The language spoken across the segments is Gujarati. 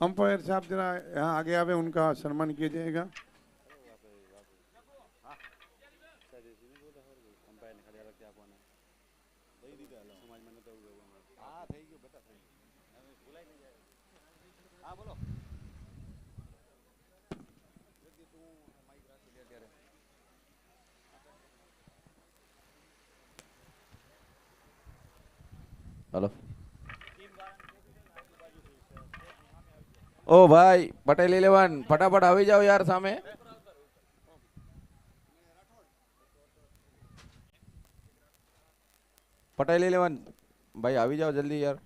अंपायर साहब जरा यहाँ आगे आवे, उनका सम्मान किया जाएगा। हेलो ओ भाई पटेल 11 फटाफट આવી જાઓ યાર સામે પટેલ 11 ભાઈ આવી જાઓ જલ્દી યાર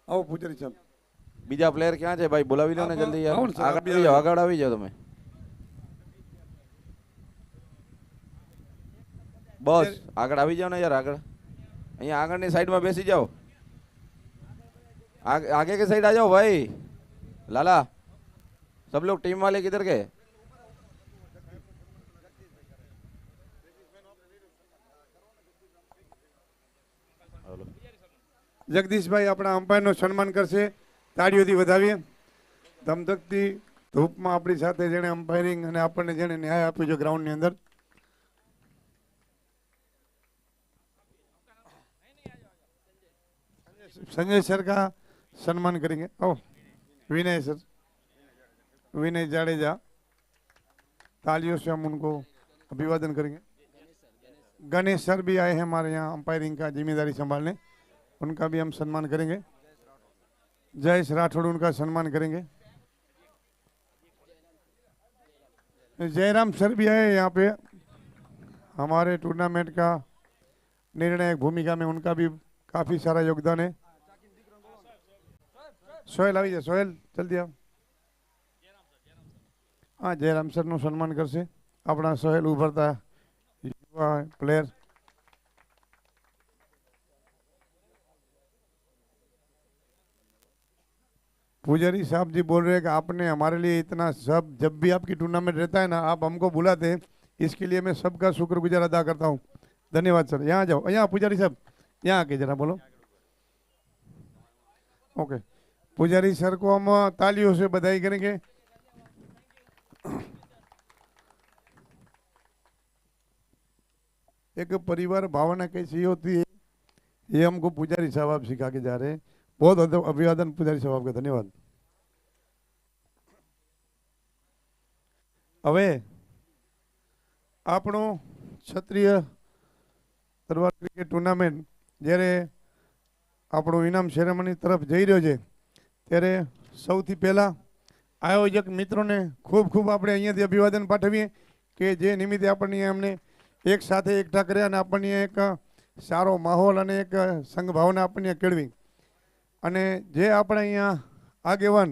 आओ पुजारी साहब। બીજા પ્લેયર ક્યાં છે ભાઈ બોલાવી લો ને જલ્દી યાર આગળ આવી જાઓ તમે બસ આગળ આવી જાઓ ને યાર આગળ અહીંયા આગળની સાઈડમાં બેસી જાઓ आगे के साइड आ जाओ भाई लाला सब लोग टीम वाले किधर गए जगदीश भाई अपना अंपायर नो सम्मान करशे, ताड़ीओथी वधावीए। धमधकती धूपमां आपणी साथे जेणे अंपायरिंग अने आपणने जेणे न्याय आप्यो छे ग्राउंड ની અંદર, संजय सर का सम्मान करेंगे। ओ विनय सर, विनय जाडेजा, तालियों से हम उनको अभिवादन करेंगे। गणेश सर भी आए हैं हमारे यहाँ अंपायरिंग का जिम्मेदारी संभालने, उनका भी हम सम्मान करेंगे। जयेश राठौड़ उनका सम्मान करेंगे। जयराम सर भी आए यहाँ पे हमारे टूर्नामेंट का निर्णायक भूमिका में, उनका भी काफी सारा योगदान है। सोहेल આવી જાય, સોહેલ જલ્દી આવ। हाँ जयराम सर નું સન્માન કરશે આપણા સોહેલ ઉભરતા યુવા પ્લેયર। पुजारी साहब जी बोल रहे हैं कि आपने हमारे लिए इतना सब, जब भी आपकी टूर्नामेंट रहता है ना आप हमको बुलाते हैं, इसके लिए मैं सबका शुक्रगुजार अदा करता हूँ। धन्यवाद सर। यहाँ जाओ, यहाँ पुजारी साहब यहाँ आके जरा बोलो। ओके, पुजारी सर को हम तालियों से बधाई करेंगे। एक परिवार भावना कैसी होती है ये हमको पुजारी साहब आप सिखा के जा रहे हैं। बहुत अभिवादन पुजारी साहब आपका, धन्यवाद। હવે આપણો ક્ષત્રિય તરવાર ક્રિકેટ ટુર્નામેન્ટ જ્યારે આપણું ઇનામ સેરેમની તરફ જઈ રહ્યો છે ત્યારે સૌથી પહેલા આયોજક મિત્રોને ખૂબ ખૂબ આપણે અહીંયાથી અભિવાદન પાઠવીએ કે જે નિમિત્તે આપણને અમને એક સાથે એકઠા કર્યા અને આપણને એક સારો માહોલ અને એક સંઘ ભાવના આપણને કેળવી। અને જે આપણે અહીંયા આગેવાન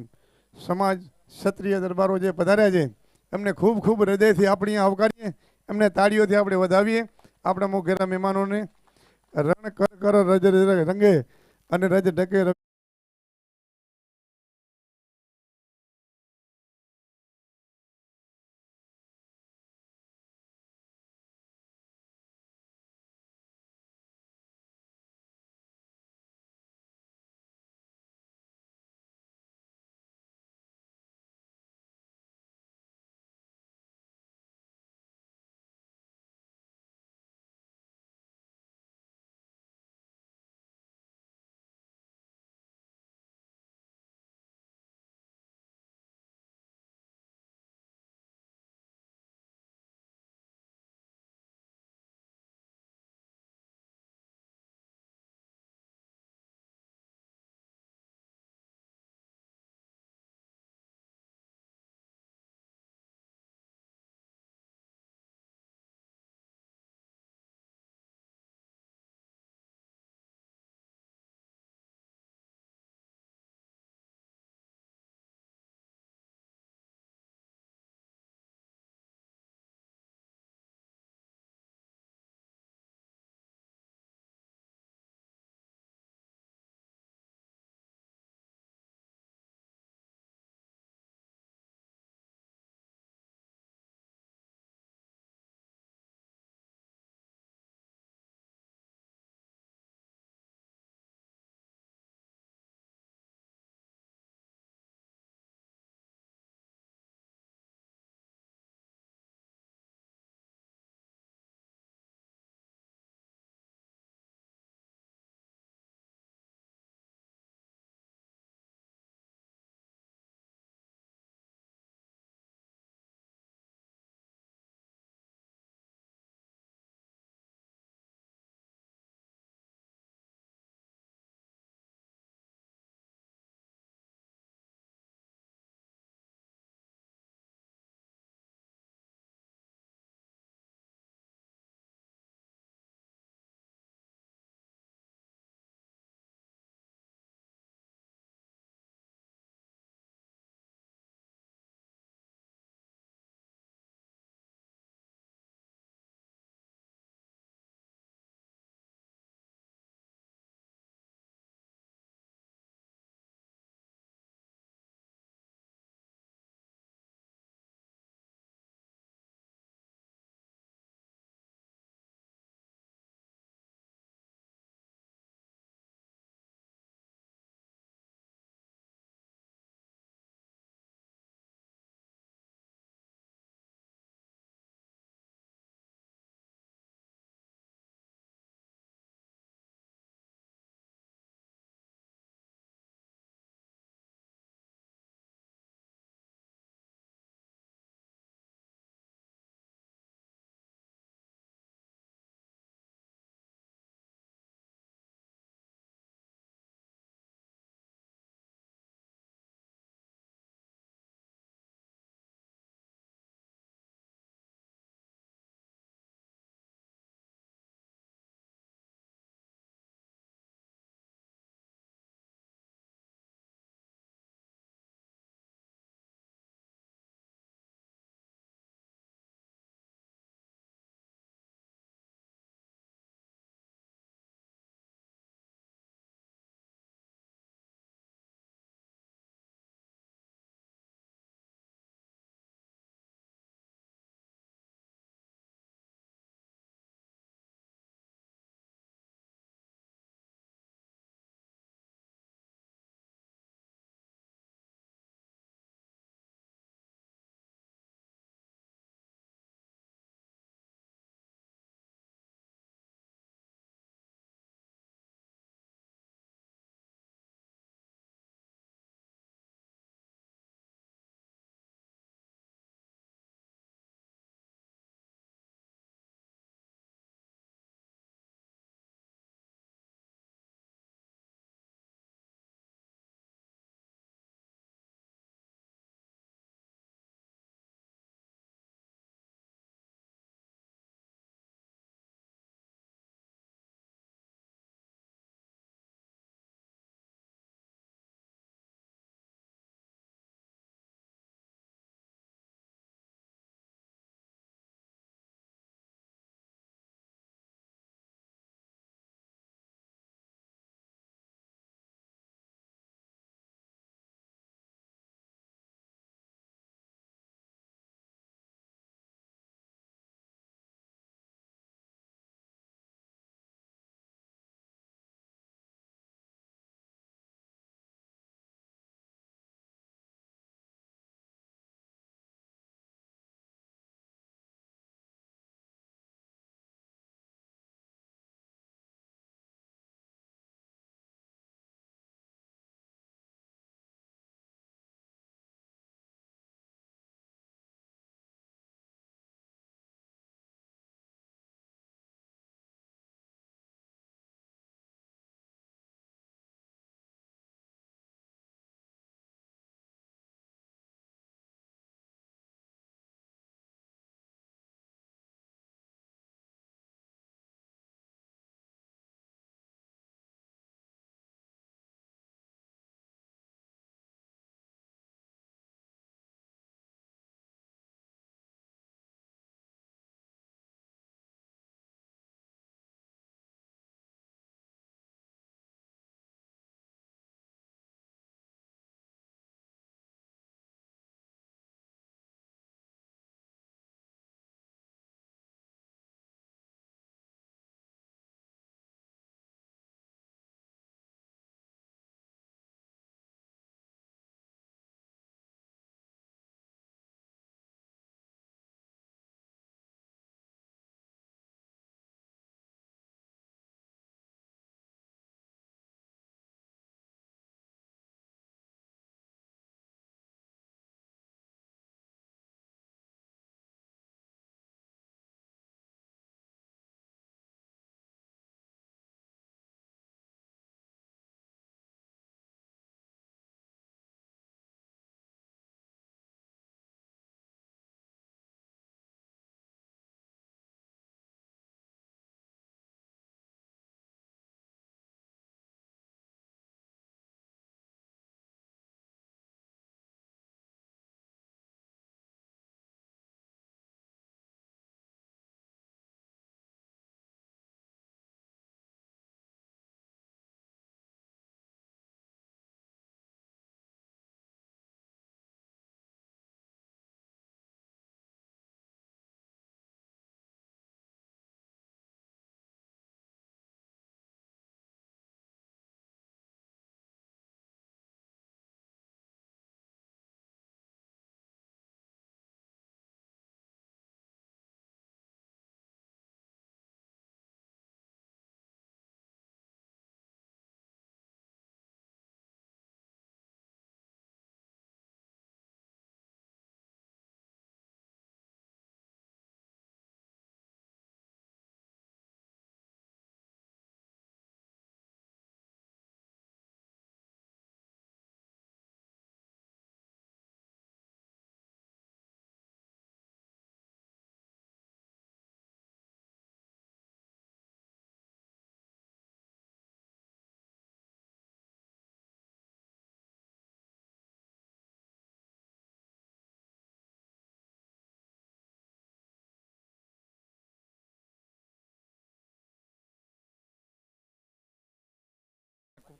સમાજ ક્ષત્રિય દરબારો જે પધાર્યા છે એમને ખૂબ ખૂબ હૃદયથી આપણે અહીંયા આવકારીએ, એમને તાળીઓથી આપણે વધાવીએ। આપણા મોઘેરા મહેમાનોને રણ કર કર રજ રંગે અને રજ ઢકે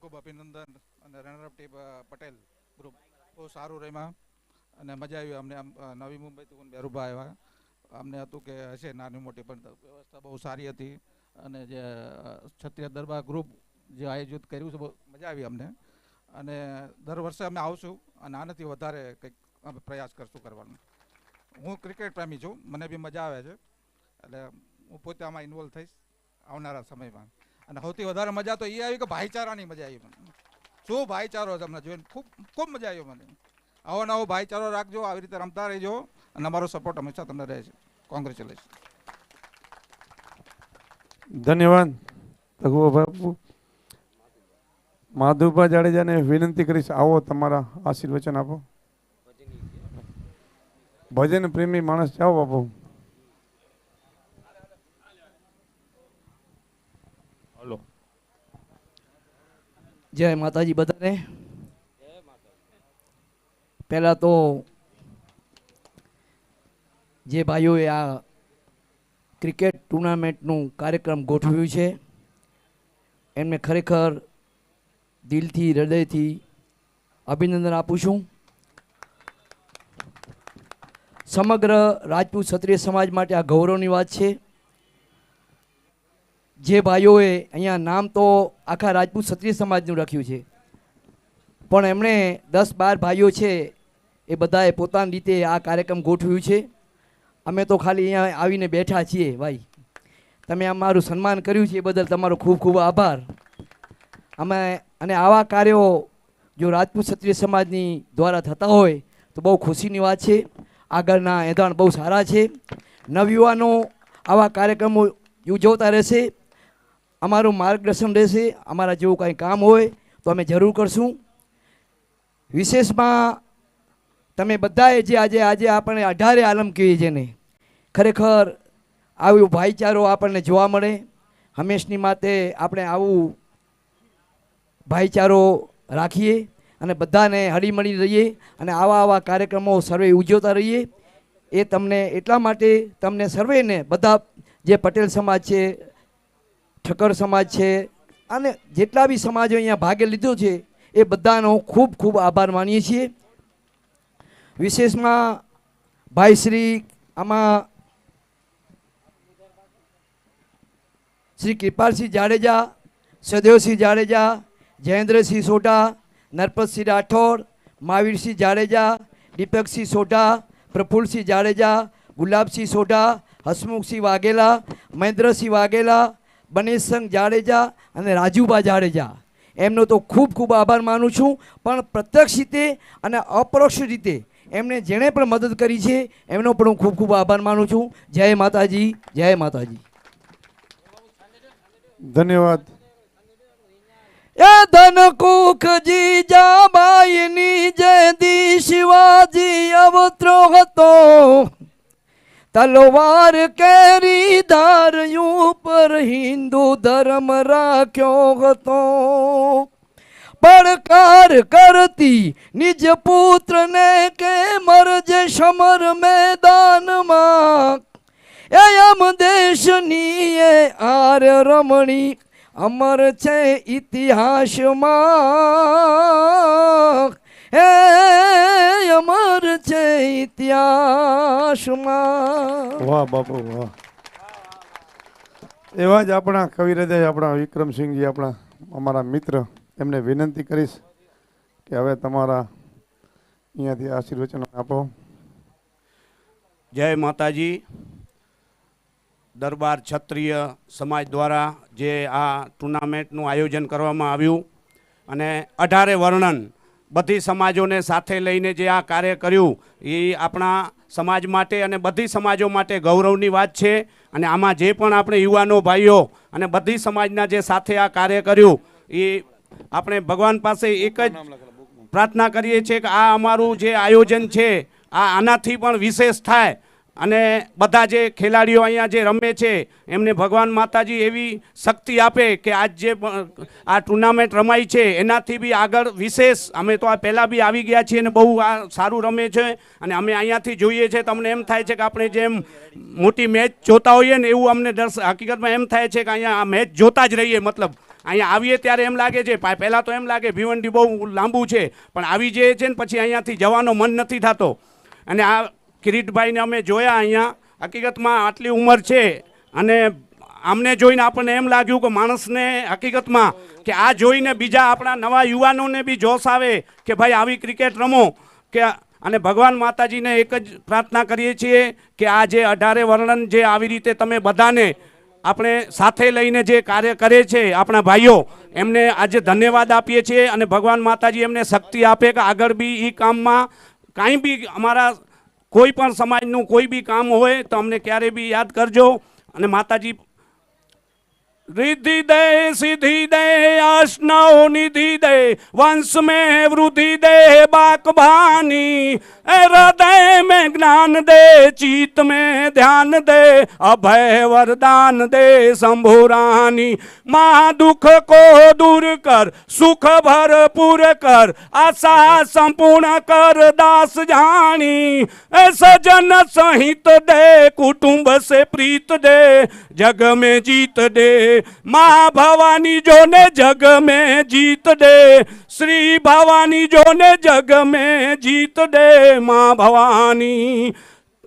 ખૂબ અભિનંદન અને રનરઅપ ટીમ પટેલ ગ્રુપ બહુ સારું રમ્યા અને મજા આવી. અમને આમ નવી મુંબઈથી બેરુભા આવ્યા, અમને હતું કે હશે નાની મોટી, પણ વ્યવસ્થા બહુ સારી હતી. અને જે ક્ષત્રિય દરબાર ગ્રુપ જે આયોજિત કર્યું છે બહુ મજા આવી અમને. અને દર વર્ષે અમે આવશું અને આનાથી વધારે કંઈક અમે પ્રયાસ કરશું કરવાનો. હું ક્રિકેટ પ્રેમી છું, મને બી મજા આવે છે, એટલે હું પોતે આમાં ઇન્વોલ્વ થઈશ આવનારા સમયમાં. અને સૌથી વધારે મજા તો એ આવી કે ભાઈચારાની મજા આવી મને. શું ભાઈચારો તમને જોઈને ખૂબ ખૂબ મજા આવી મને. આવો નવો ભાઈચારો રાખજો, આવી રીતે રમતા રહેજો અને અમારો સપોર્ટ હંમેશા તમને રહે છે. કોંગ્રેચ્યુલેશન. ધન્યવાદ બાપુ. માધુભા જાડેજાને વિનંતી કરીશ, આવો તમારા આશીર્વચન આપો. ભજન પ્રેમી માણસ જાઓ બાપુ. જય માતાજી બધાને. પહેલા તો જે ભાઈઓએ આ ક્રિકેટ ટુર્નામેન્ટનું કાર્યક્રમ ગોઠવ્યું છે એમને ખરેખર દિલથી હૃદયથી અભિનંદન આપું છું. સમગ્ર રાજપૂત ક્ષત્રિય સમાજ માટે આ ગૌરવની વાત છે. જે ભાઈઓએ અહીંયા નામ તો આખા રાજપૂત ક્ષત્રિય સમાજનું રાખ્યું છે, પણ એમણે 10-12 ભાઈઓ છે એ બધાએ પોતાની રીતે આ કાર્યક્રમ ગોઠવ્યું છે. અમે તો ખાલી અહીંયા આવીને બેઠા છીએ. ભાઈ તમે અમારું સન્માન કર્યું છે એ બદલ તમારો ખૂબ ખૂબ આભાર. અમે અને આવા કાર્યો જો રાજપૂત ક્ષત્રિય સમાજની દ્વારા થતા હોય તો બહુ ખુશીની વાત છે. આગળના એંધાણ બહુ સારા છે. નવયુવાનો આવા કાર્યક્રમો યોજવતા રહેશે, અમારું માર્ગદર્શન રહેશે. અમારા જેવું કાંઈ કામ હોય તો અમે જરૂર કરશું. વિશેષમાં તમે બધાએ જે આજે આપણે 18 આલમ કહીએ જેને, ખરેખર આવું ભાઈચારો આપણને જોવા મળે. હંમેશની માટે આપણે આવું ભાઈચારો રાખીએ અને બધાને હળીમળી રહીએ અને આવા કાર્યક્રમો સર્વે ઉજવતા રહીએ. એ તમને એટલા માટે તમને સર્વેને બધા જે પટેલ સમાજ છે, ઠક્કર સમાજ છે અને જેટલા બી સમાજો અહીંયા ભાગે લીધો છે એ બધાનો ખૂબ ખૂબ આભાર માનીએ છીએ. વિશેષમાં ભાઈ શ્રી આમાં શ્રી કૃપાલસિંહ જાડેજા, સદેવસિંહ જાડેજા, જયેન્દ્રસિંહ સોઢા, નરપતસિંહ રાઠોડ, મહાવીરસિંહ જાડેજા, દીપકસિંહ સોઢા, પ્રફુલ્લસિંહ જાડેજા, ગુલાબસિંહ સોઢા, હસમુખસિંહ વાઘેલા, મહેન્દ્રસિંહ વાઘેલા, બનેશસિંહ જાડેજા અને રાજુભા જાડેજા, એમનો તો ખૂબ ખૂબ આભાર માનું છું. પણ પ્રત્યક્ષ રીતે અને અપરોક્ષ રીતે એમને જેણે પણ મદદ કરી છે એમનો પણ હું ખૂબ ખૂબ આભાર માનું છું. જય માતાજી, જય માતાજી. ધન્યવાદ. એ ધન કુખજી જાબાઈની જયદી શિવાજી અવતરો હતો, તલવાર કેરી ધાર્યું પર હિન્દુ ધર્મ રાખ્યો હતો. પડકાર કરતી નિજ પુત્રને કે મરજે સમર મેદાનમાં, એ અમ દેશની એ આર્ય રમણી અમર છે ઇતિહાસમાં, હે અમર છે ઇતિહાસમાં. વાહ બાપુ વાહ. એવા જ આપણા કવિ હૃદય આપણા વિક્રમસિંહજી, આપણા અમારા મિત્ર, એમને વિનંતી કરીશ કે હવે તમારા અહીંયાથી આશીર્વચનો આપો. જય માતાજી. દરબાર ક્ષત્રિય સમાજ દ્વારા જે આ ટુર્નામેન્ટનું આયોજન કરવામાં આવ્યું અને 18 વર્ણન બધી સમાજોને સાથે લઈને જે આ કાર્ય કર્યું એ આપણા સમાજ માટે અને બધી સમાજો માટે ગૌરવની વાત છે. અને આમાં જે પણ આપણે યુવાનો ભાઈઓ અને બધી સમાજના જે સાથે આ કાર્ય કર્યું એ આપણે ભગવાન પાસે એક જ પ્રાર્થના કરીએ છીએ કે આ અમારું જે આયોજન છે આનાથી પણ વિશેષ થાય અને બધા જે ખેલાડીઓ અહીંયા જે રમે છે એમને ભગવાન માતાજી એવી શક્તિ આપે કે આજ જે આ ટુર્નામેન્ટ રમાઈ છે એનાથી બી આગળ વિશેષ. અમે તો આ પહેલાં બી આવી ગયા છીએ અને બહુ આ સારું રમે છે અને અમે અહીંયાથી જોઈએ છે તો અમને એમ થાય છે કે આપણે જેમ મોટી મેચ જોતા હોઈએ ને એવું અમને હકીકતમાં એમ થાય છે કે અહીંયા આ મેચ જોતા જ રહીએ. મતલબ અહીંયા આવીએ ત્યારે એમ લાગે છે પહેલાં તો એમ લાગે ભીવંડી બહુ લાંબુ છે, પણ આવી જે છે ને પછી અહીંયાથી જવાનો મન નથી થતો. અને આ કિરીટભાઈને અમે જોયા અહીંયા, હકીકતમાં આટલી ઉંમર છે અને આમને જોઈને આપણને એમ લાગ્યું કે માણસને હકીકતમાં કે આ જોઈને બીજા આપણા નવા યુવાનોને બી જોશ આવે કે ભાઈ આવી ક્રિકેટ રમો. કે અને ભગવાન માતાજીને એક જ પ્રાર્થના કરીએ છીએ કે આ જે 18 વર્ણન જે આવી રીતે તમે બધાને આપણે સાથે લઈને જે કાર્ય કરે છે આપણા ભાઈઓ, એમને આજે ધન્યવાદ આપીએ છીએ અને ભગવાન માતાજી એમને શક્તિ આપે કે આગળ બી એ કામમાં કાંઈ બી અમારા કોઈ પણ સમાજનું કોઈ બી કામ હોય તો અમને ક્યારે બી યાદ કરજો. અને માતાજી रिद्धि दे सिद्धि दे अष्टौ निधि दे वंश में वृद्धि दे बाकभानी हृदय में ज्ञान दे चित्त में ध्यान दे अभय वरदान दे शंभुरानी माँ दुख को दूर कर सुख भरपूर कर आशा संपूर्ण कर दास जानी सजन सहित दे कुटुंब से प्रीत दे जग में जीत दे माँ भवानी जो ने जग में जीत दे श्री भवानी जो ने जग में जीत दे माँ भवानी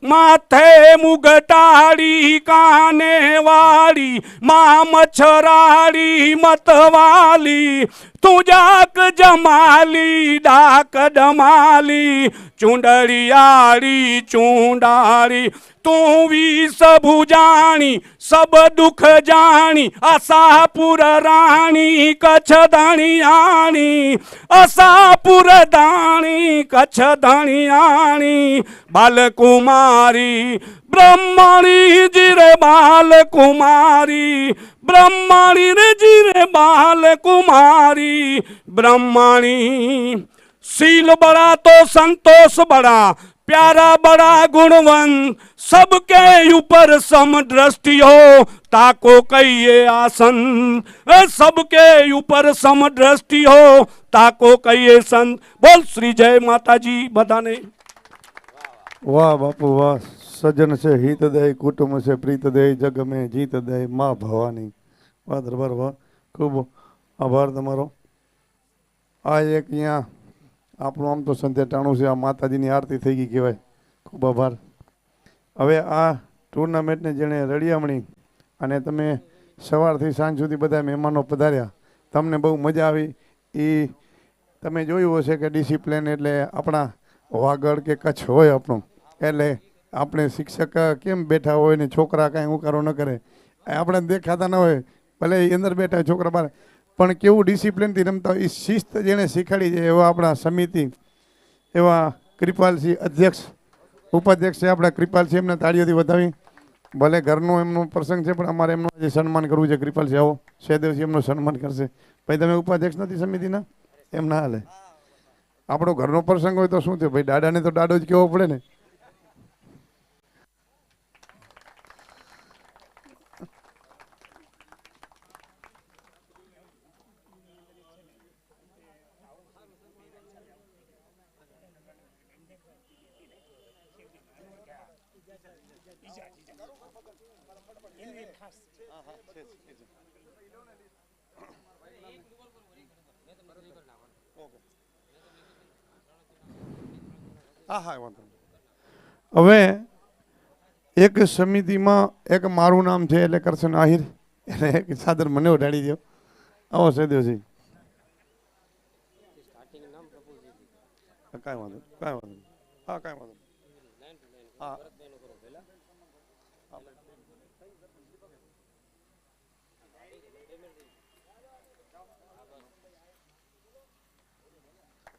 माथे मुगटाड़ी काने वाली माँ मच्छराड़ी मतवाली तू जाक जमाली डाक डमाली चुंडड़ियाड़ी चुंडाड़ी तू वी सबु जानी सब दुख जानी आशापुर रानी कच्छ धणियाणी आशापुर दाणी कच्छ धणियाणी बालकुमारी ब्रह्मणी जिरे बालकुमारी ब्रह्मणी रे जिरे बालकुमारी ब्रह्मणी शील बड़ा तो संतोष बड़ा प्यारा बड़ा गुणवंत सबके ऊपर सम दृष्टि हो ताको कहिए आसन सबके ऊपर सम दृष्टि हो ताको कहिए संत बोल श्री जय माताजी बधाने. वाह बापू वाह. सज्जन से हित दे कुटुंब से प्रीत दे जग में जीत दे माँ भवानी. વાહ દરબાર વાહ. ખૂબ આભાર તમારો. આ એક અહીંયા આપણું આમ તો સંધ્યા ટાણું છે, આ માતાજીની આરતી થઈ ગઈ કહેવાય. ખૂબ આભાર. હવે આ ટુર્નામેન્ટને જેણે રળિયામણી અને તમે સવારથી સાંજ સુધી બધા મહેમાનો પધાર્યા, તમને બહુ મજા આવી. એ તમે જોયું હશે કે ડિસિપ્લિન એટલે આપણા વાગડ કે કચ્છ હોય આપણું, એટલે આપણે શિક્ષક કેમ બેઠા હોય ને છોકરા કાંઈ ઉકારો ન કરે, આપણે દેખાતા ન હોય, ભલે અંદર બેઠા હોય છોકરા બહાર, પણ કેવું ડિસિપ્લિનથી રમતા હોય. એ શિસ્ત જેણે શીખવાડી છે એવા આપણા સમિતિ એવા કૃપાલસિંહ અધ્યક્ષ ઉપાધ્યક્ષ છે આપણા કૃપાલસિંહ, એમને તાળીઓથી વધાવી. ભલે ઘરનો એમનો પ્રસંગ છે પણ અમારે એમનું જે સન્માન કરવું છે. કૃપાલસિંહ આવો, સહદેવસિંહ એમનું સન્માન કરશે. ભાઈ તમે ઉપાધ્યક્ષ નથી સમિતિના, એમ ના હાલે. આપણો ઘરનો પ્રસંગ હોય તો શું થયું ભાઈ, દાદાને તો દાડો જ કહેવો પડે ને. હવે એક સમિતિમાં એક મારું નામ છે એટલે કરશન આહિર, એટલે એક સાદર મને ઉડાડી દો. આવો સદેવજી. કાંઈ વાંધો કાંઈ વાંધો હા કાંઈ વાંધો હા.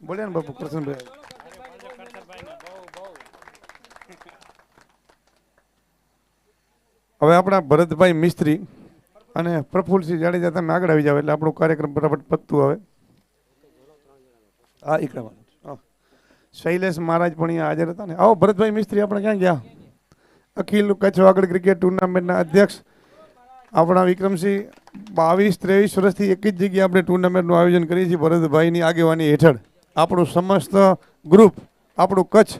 બોલ્યા ને બાપુ કરશનભાઈ. હવે આપણા ભરતભાઈ મિસ્ત્રી અને પ્રફુલસિંહ જાડેજા તમે આગળ આવી જાવ એટલે આપણો કાર્યક્રમ ફટાફટ પતતું આવે. હા એકડા શૈલેષ મહારાજ પણ અહીંયા હાજર હતા ને. આવો ભરતભાઈ મિસ્ત્રી આપણે ક્યાં ગયા? અખિલ કચ્છ વાગડ ક્રિકેટ ટુર્નામેન્ટના અધ્યક્ષ આપણા વિક્રમસિંહ 22-23 વર્ષથી એક જ જગ્યાએ આપણે ટુર્નામેન્ટનું આયોજન કરીએ છીએ ભરતભાઈની આગેવાની હેઠળ. આપણું સમસ્ત ગ્રુપ, આપણું કચ્છ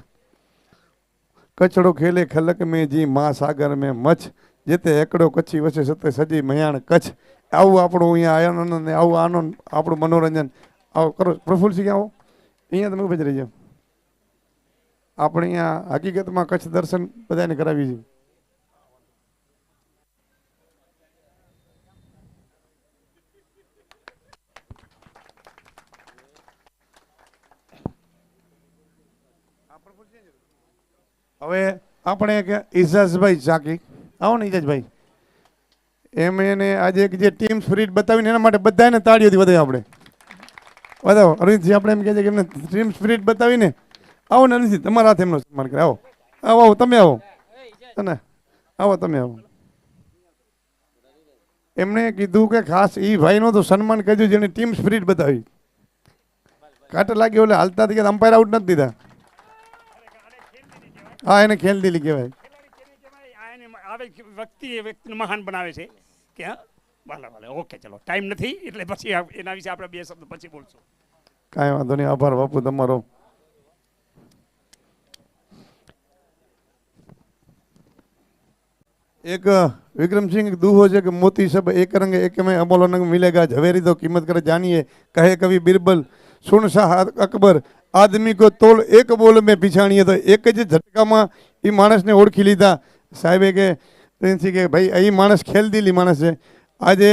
કચ્છડો ખેલે ખલક મેં જી મા સાગર મેં મચ્છ જેતે એકડો કચ્છી વસે સતે સજી મયાણ કચ્છ. આવું આપણું અહીંયા આનંદ ને આવું આનંદ આપણું મનોરંજન આવો કરો. પ્રફુલ્લસિંહ આવો અહીંયા તમે ઉભા જ રહી જાઓ. આપણે અહીંયા હકીકતમાં કચ્છ દર્શન બધાને કરાવીએ છીએ. હવે આપણે એક ઇજાજભાઈ ચાકી આવો ને ઇજાજભાઈ, એમ એને આજે એક જે ટીમ સ્પિરિટ બતાવીને એના માટે બધાને તાળીઓથી વધારે આપણે બતાવો. અરવિંદજી આપણે એમ કહે છે કે એમને ટીમ સ્પિરિટ બતાવીને આવો ને અરવિંદજી તમારા હાથે એમનો સન્માન કરે. આવો આવો આવો તમે આવો ને આવો તમે આવો. એમણે કીધું કે ખાસ એ ભાઈનો તો સન્માન કરજો જેને ટીમ સ્પિરિટ બતાવી. કાંટો લાગ્યો એટલે હાલતા થઈ ગયા, અમ્પાયર આઉટ નથી દીધા. હા એને ખેલ દિલી કહેવાય. વ્યક્તિને મહાન બનાવે છે કે હા ભલે ભલે ઓકે ચલો ટાઈમ નથી એટલે પછી એના વિશે આપણે બે શબ્દ પછી બોલશું. કાંઈ વાંધો નહીં, આભાર બાપુ તમારો. એક વિક્રમસિંહ એક દુહો છે કે મોતી સબ એક રંગ એક में अमोल रंग मिलेगा झवेरी तो कीमत कर जानिए कहे कवि बिरबल सुन शाह अकबर आदमी को तोल एक बोल में पिछाણીએ. તો એક જ ઝટકામાં એ માણસને ઓળખી લીધા. સાહેબે કે પ્રિન્સી કે ભાઈ એ માણસ ખેલદિલી માણસ છે. આજે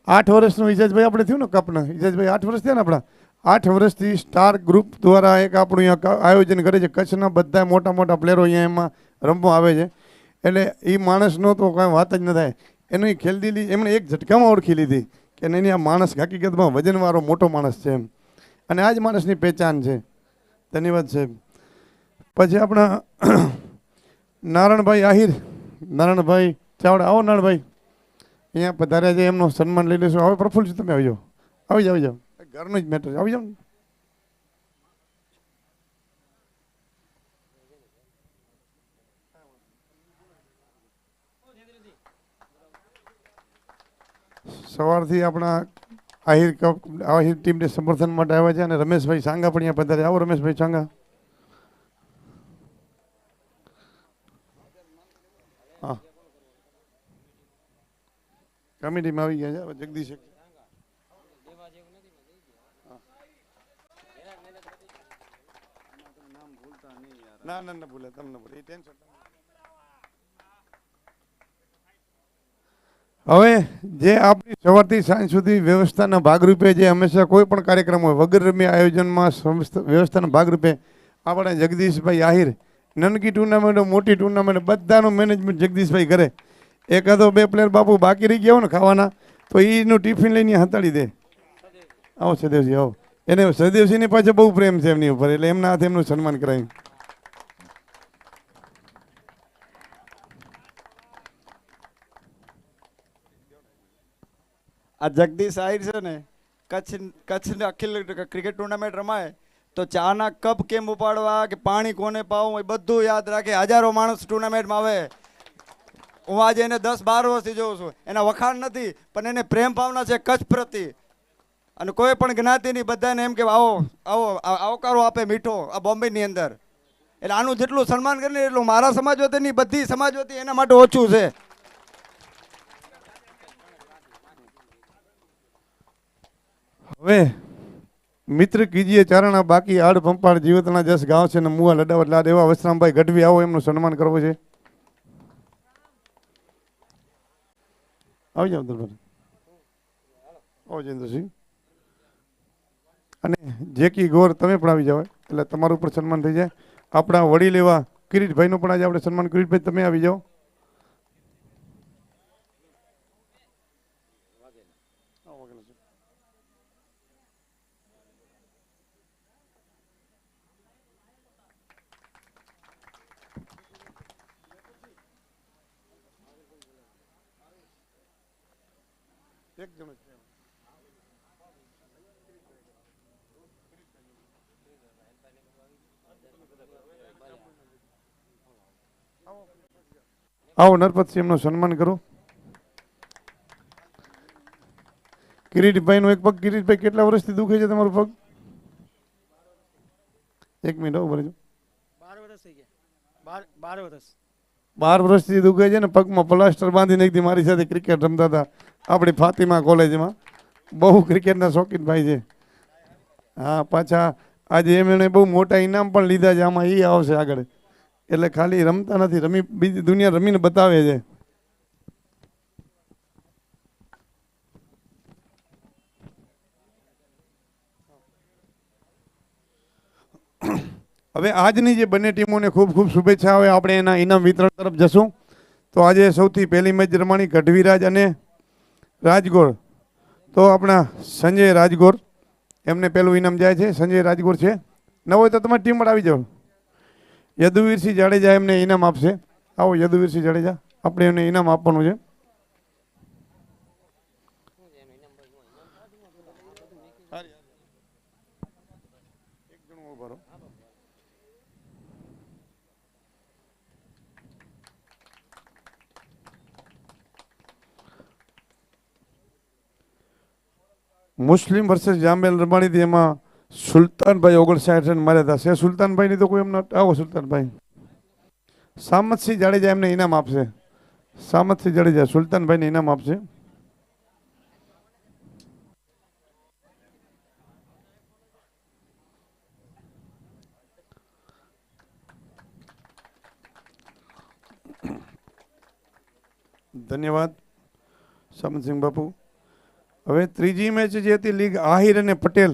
8 વર્ષનું ઇજાજભાઈ આપણે થયું ને કપના ઇજાજભાઈ 8 વર્ષ થયા ને આપણા. 8 વર્ષથી સ્ટાર ગ્રુપ દ્વારા એક આપણું અહીંયા આયોજન કરે છે. કચ્છના બધા મોટા મોટા પ્લેયરો અહીંયા એમાં રમવા આવે છે. એટલે એ માણસનો તો કાંઈ વાત જ ન થાય. એની ખેલદિલી એમણે એક ઝટકામાં ઓળખી લીધી કે નહીં આ માણસ હકીકતમાં વજનવાળો મોટો માણસ છે એમ. અને આ જ માણસની પહેચાન છે. ધન્યવાદ સાહેબ. પછી આપણા નારણભાઈ આહિર, નારણભાઈ ચાવડા આવો. નારણભાઈ અહીંયા પધાર્યા છે, એમનું સન્માન લઈ લઈશું. હવે પ્રફુલ્લ તમે આવી જાઓ, આવી જાઓ, આવી જાઓ. ઘરનું જ મેટર આવી જાઓ ને. સવારથી આપણા આહિર આહિર ટીમને સમર્થન માટે આવ્યા છે. અને રમેશભાઈ સાંગા પણ અહીંયા પધારે. આવો રમેશભાઈ સાંગા. હા કમિટીમાં આવી ગયા છે. હવે જગદીશ ના ના ના ભૂલે તમને ભૂલે એ ટેન્શન. હવે જે આપણી સવારથી સાંજ સુધી વ્યવસ્થાના ભાગરૂપે જે હંમેશા કોઈ પણ કાર્યક્રમ હોય વગર રમ્ય આયોજનમાં વ્યવસ્થાના ભાગરૂપે આપણે જગદીશભાઈ આહિર નાનકી ટુર્નામેન્ટો મોટી ટુર્નામેન્ટ બધાનું મેનેજમેન્ટ જગદીશભાઈ કરે. એકાદો 2 પ્લેયર બાપુ બાકી રહી ગયા હોય ને ખાવાના તો એનું ટિફિન લઈને હતાડી દે. આવો સદેવસિંહ આવો. એને સદેવસિંહની પાછળ બહુ પ્રેમ છે એમની ઉપર, એટલે એમના હાથે એમનું સન્માન કરાયું. આ જગદીશ આહિર છે ને કચ્છ અખિલ ક્રિકેટ ટુર્નામેન્ટ રમાય તો ચાના કપ કેમ ઉપાડવા કે પાણી કોને પાવું એ બધું યાદ રાખે. હજારો માણસ ટુર્નામેન્ટમાં આવે. હું આજે એને 10-12 વર્ષથી જોઉં છું. એના વખાણ નથી પણ એને પ્રેમ ભાવના છે કચ્છ પ્રતિ. અને કોઈ પણ જ્ઞાતિની બધાને એમ કે આવો આવો આવકારો આપે મીઠો આ બોમ્બેની અંદર. એટલે આનું જેટલું સન્માન કરીને એટલું મારા સમાજ વતીની બધી સમાજ વતી એના માટે ઓછું છે. હવે મિત્ર કીજીએ ચારણા બાકી આડ પંપાળ જીવતના જસ ગાંવ છે ને મુવા લડાવટ લાડ એવા વસરામભાઈ ગઢવી આવો એમનું સન્માન કરવું છે. આવી જાઓ દરબાર. આવો જયેન્દ્રસિંહ. અને જેકી ગોર તમે પણ આવી જાઓ એટલે તમારું ઉપર સન્માન થઈ જાય. આપણા વડીલ એવા કિરીટભાઈનું પણ આજે આપણે સન્માન. કિરીટભાઈ તમે આવી જાઓ. એક જણ છે. આવો નરપતસિંહ એમનું સન્માન કરો. કિરીટભાઈ નો એક પગ. કિરીટભાઈ કેટલા વર્ષથી દુખે છે તમારો પગ? 1 મિનિટ ઉભા રહેજો. 12 વર્ષ થઈ ગયા. 12 વર્ષ. 12 વર્ષથી દુખે છે ને, પગમાં પ્લાસ્ટર બાંધીને એકદી મારી સાથે ક્રિકેટ રમતા હતા આપણી ફાતિમા કોલેજમાં. બહુ ક્રિકેટના શોખીન ભાઈ છે. હા, પાછા આજે એમણે બહુ મોટા ઇનામ પણ લીધા છે. આમાં એ આવશે આગળ. એટલે ખાલી રમતા નથી, રમી બીજી દુનિયા રમીને બતાવે છે. હવે આજની જે બંને ટીમોને ખૂબ ખૂબ શુભેચ્છા. હવે આપણે એના ઇનામ વિતરણ તરફ જશું. તો આજે સૌથી પહેલી મેચ રમાણી ગઢવીરાજ અને રાજગોર. તો આપણા સંજય રાજગોર એમને પહેલું ઇનામ જાય છે. સંજય રાજગોર છે, ન હોય તો તમારી ટીમ પર આવી જાઓ. યદુવીરસિંહ જાડેજા એમને ઇનામ આપશે. આવો યદુવીરસિંહ જાડેજા, આપણે એમને ઇનામ આપવાનું છે. મુસ્લિમ વર્સેસ જાંબેલ રમાણી હતી, એમાં સુલતાનભાઈ 59 રન માર્યા હતા. છે સુલતાનભાઈ ની તો કોઈ એમના આવો સુલતાનભાઈ. સામતસિંહ જાડેજા એમને ઇનામ આપશે. સામતસિંહ જાડેજા સુલતાનભાઈને ઇનામ આપશે. ધન્યવાદ સામતસિંહ બાપુ. હવે ત્રીજી મેચ જે હતી લીગ આહિર અને પટેલ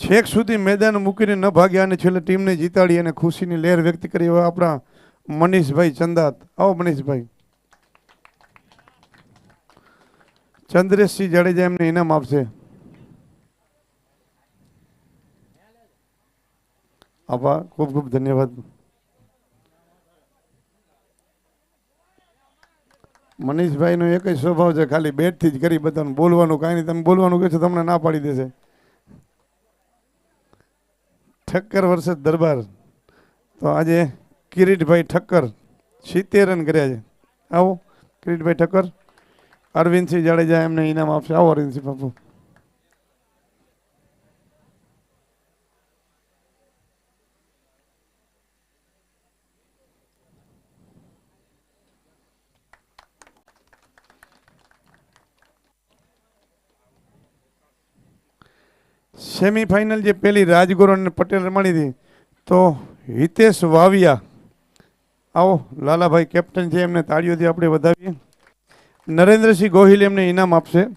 છેક સુધી મેદાન મૂકીને ન ભાગ્યા અને છેલ્લે ટીમને જીતાડી અને ખુશીની લહેર વ્યક્ત કરી એવા આપણા મનીષભાઈ ચંદાત. આવો મનીષભાઈ. ચંદ્રેશસિંહ જાડેજા એમને ઇનામ આપશે. આભાર, ખૂબ ખૂબ ધન્યવાદ. મનીષભાઈનો એક જ સ્વભાવ છે, ખાલી બેટથી જ કરી બધાનું, બોલવાનું કાંઈ નહીં. તમે બોલવાનું કહો છો તમને ના પાડી દેશે. ઠક્કર વર્ષે દરબાર. તો આજે કિરીટભાઈ ઠક્કર 70 રન કર્યા છે. આવો કિરીટભાઈ ઠક્કર. અરવિંદસિંહ જાડેજા એમને ઇનામ આપશે. આવો અરવિંદસિંહ બાપુ. સેમીફાઇનલ જે પેલી રાજગોર અને પટેલ રમાણી હતી, તો હિતેશ વાવિયા. આવો લાલાભાઈ કેપ્ટન છે, એમને તાળીઓથી આપણે વધાવીએ. નરેન્દ્રસિંહ ગોહિલ એમને ઇનામ આપશે.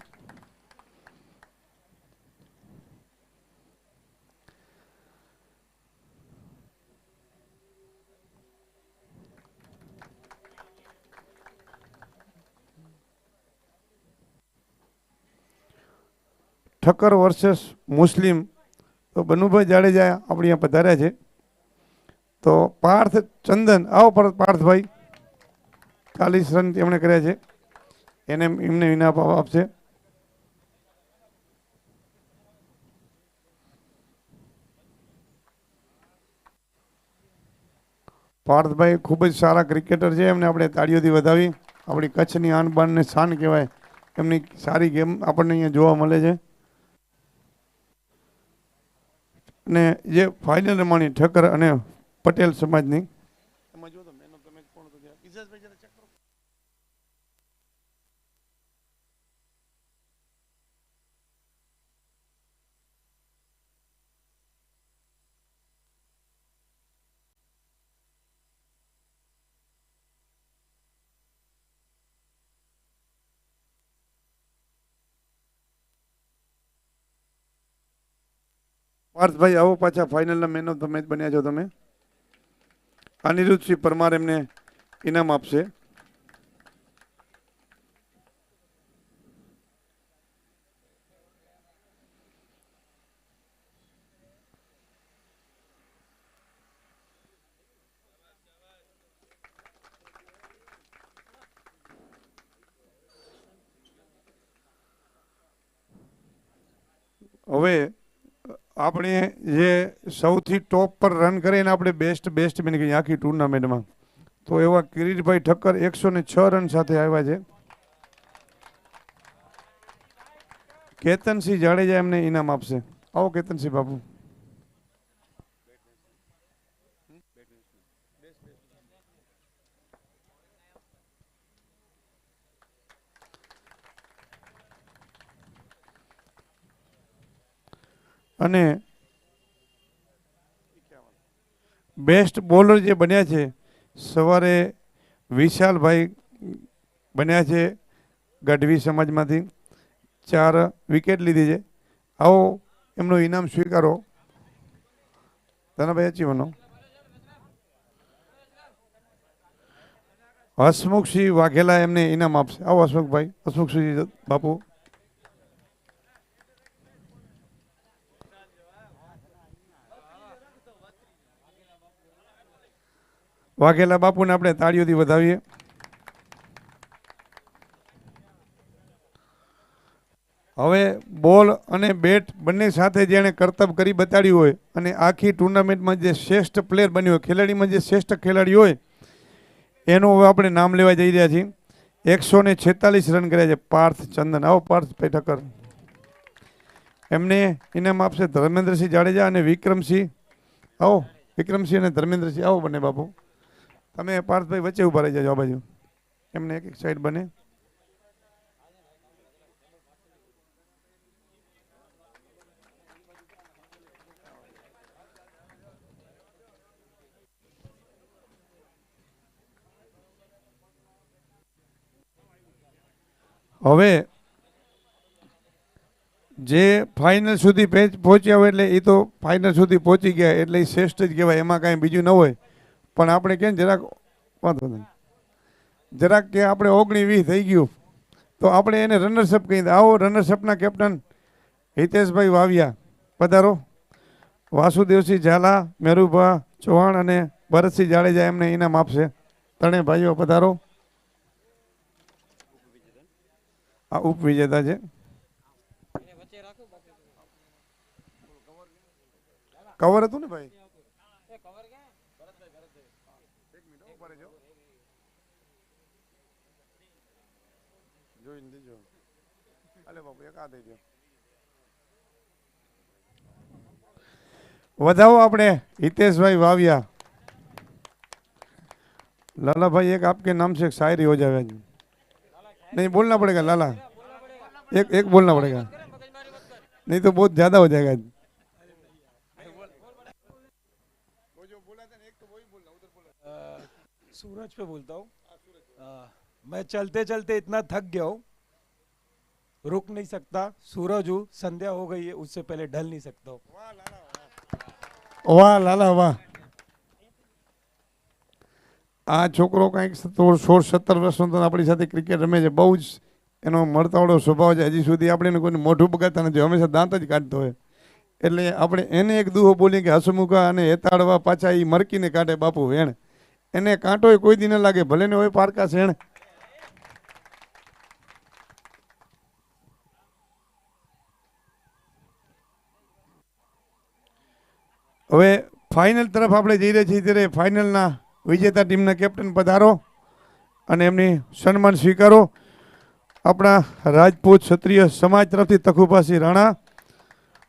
ઠક્કર વર્સેસ મુસ્લિમ. તો બનુભાઈ જાડેજા આપણી અહીંયા પધાર્યા છે. તો પાર્થ ચંદન, આવો પાર્થભાઈ. 40 રન એમણે કર્યા છે, એમને ઇનામ આપશે. પાર્થભાઈ ખૂબ જ સારા ક્રિકેટર છે, એમને આપણે તાળીઓથી વધાવી. આપણી કચ્છની આન બાન ને શાન કહેવાય. એમની સારી ગેમ આપણને અહીંયા જોવા મળે છે. અને જે ફાઇનલ રમાણી ઠક્કર અને પટેલ સમાજની. પાર્થભાઈ આવો પાછા, ફાઇનલના મેન ઓફ ધ મેચ બન્યા છો તમે. અનિરુદ્ધસિંહ પરમાર એમને ઇનામ આપશે. હવે આપણે જે સૌથી ટોપ પર રન કરીને આપણે બેસ્ટ બની ગઈ આખી ટુર્નામેન્ટમાં, તો એવા કિરીટભાઈ ઠક્કર 106 રન સાથે આવ્યા છે. કેતનસિંહ જાડેજા એમને ઇનામ આપશે. આવો કેતનસિંહ બાપુ. અને બેસ્ટ બોલર જે બન્યા છે સવારે વિશાલભાઈ બન્યા છે ગઢવી સમાજમાંથી, 4 વિકેટ લીધી છે. આવો એમનું ઇનામ સ્વીકારો. ધનાભાઈ અચીવનો હસમુખસિંહ વાઘેલા એમને ઇનામ આપશે. આવો હસમુખભાઈ, હસમુખસિંહ બાપુ. વાઘેલા બાપુને આપણે તાળીઓથી વધાવીએ. હવે બોલ અને બેટ બંને સાથે જેણે કરતબ કરી બતાડ્યું હોય અને આખી ટુર્નામેન્ટમાં જે શ્રેષ્ઠ પ્લેયર બન્યો હોય, ખેલાડીમાં જે શ્રેષ્ઠ ખેલાડી હોય એનું હવે આપણે નામ લેવા જઈ રહ્યા છીએ. 146 રન કર્યા છે પાર્થ ચંદન. આવો પાર્થભાઈ ઠક્કર. એમને ઇનામ આપશે ધર્મેન્દ્રસિંહ જાડેજા અને વિક્રમસિંહ. આવો વિક્રમસિંહ અને ધર્મેન્દ્રસિંહ. આવો બંને બાપુ. તમે પાર્થભાઈ વચ્ચે ઊભા રહી જાજો આ બાજુ. એમને એક સાઈડ બને. હવે જે ફાઇનલ સુધી પહોંચ્યા હોય એટલે એ તો ફાઇનલ સુધી પહોંચી ગયા એટલે એ શ્રેષ્ઠ જ કહેવાય, એમાં કાંઈ બીજું ન હોય. પણ આપણે કેમ જરાક વાંધો નહીં, જરાક કે આપણે 19-20 થઈ ગયું તો આપણે એને રનર્સઅપ કહી દે. આવો રનર્સઅપના કેપ્ટન હિતેશભાઈ વાવિયા પધારો. વાસુદેવસિંહ ઝાલા, મેરુભા ચૌહાણ અને ભરતસિંહ જાડેજા એમને ઇનામ આપશે. ત્રણેય ભાઈઓ પધારો. આ ઉપવિજેતા છે. કવર હતું ને ભાઈ? જોઈને દેજો. અલે બાપુ એક આ દેજો. વધાવો આપણે हितेशभाई वाविया. लाला भाई एक आपके नाम से एक शायरी हो जाए. नहीं बोलना पड़ेगा लाला, एक बोलना पड़ेगा, नहीं तो बहुत ज्यादा हो जाएगा. सूरज पे बोलता हूँ. मैं चलते चलते इतना थक गया हूँ, रुक नहीं सकता. सूरज हूँ, संध्या हो गई है, उससे पहले ढल नहीं सकता हूँ. વાહ લાલા વાહ. આ છોકરો કંઈક 16-17 વર્ષનો તો આપણી સાથે ક્રિકેટ રમે છે. બહુ જ એનો મળતાવડો સ્વભાવ છે. હજી સુધી આપણે કોઈને મોઢું બગાડતા નથી, હંમેશા દાંત જ કાઢતો હોય. એટલે આપણે એને એક દુહો બોલીએ કે હસમુખા અને હેતાળવા પાછા એ મરકીને કાઢે બાપુ વેણ. એને કાંટો કોઈ દી ન લાગે, ભલે ને હોય પારકા શેણ. હવે ફાઇનલ તરફ આપણે જઈ રહ્યા છીએ ત્યારે ફાઇનલના વિજેતા ટીમના કેપ્ટન પધારો અને એમની સન્માન સ્વીકારો. આપણા રાજપૂત ક્ષત્રિય સમાજ તરફથી તખુભાસિંહ રાણા,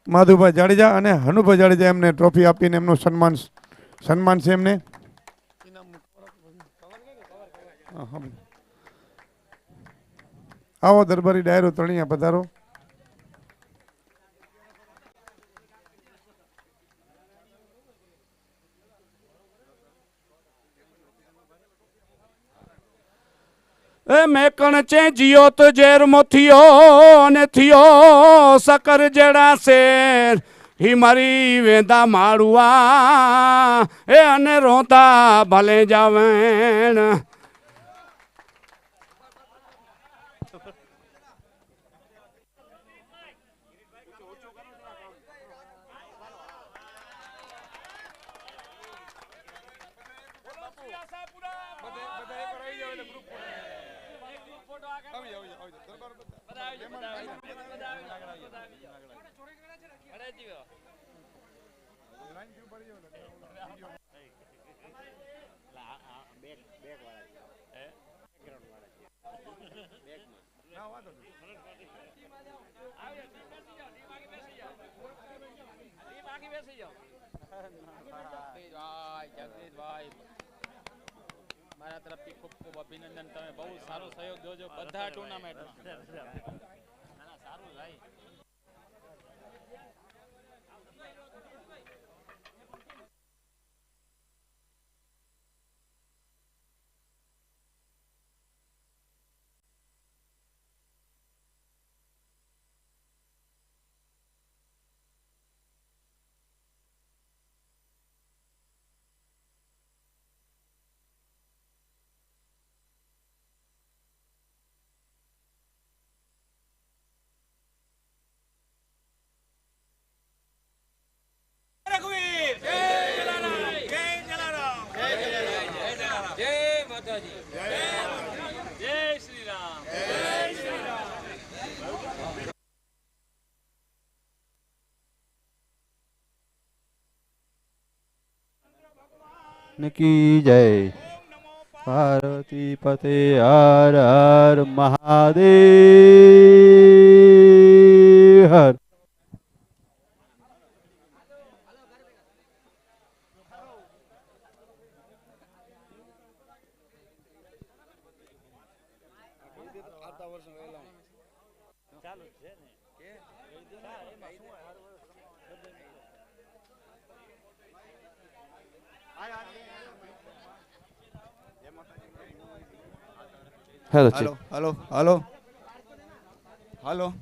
માધુભાઈ જાડેજા અને હનુભાઈ જાડેજા એમને ટ્રોફી આપીને એમનું સન્માન છે એમને. આવો દરબારી ડાયરો તણિયા પધારો. એ મેકણ ચે જીયો તો જેરમો થયો ને થયો સકર જેડા શેર હી મારી વેદા માળુઆ એ અને રોતા ભલે જાવેણ. મારા તરફથી ખૂબ ખૂબ અભિનંદન. તમે બહુ સારો સહયોગ દોજો બધા ટુર્નામેન્ટમાં. સારું ભાઈ. કૃષ્ણ કી જય. પાર્વતી પતે હર હર મહાદેવ હર. હેલો હાલો હાલો હાલો હાલો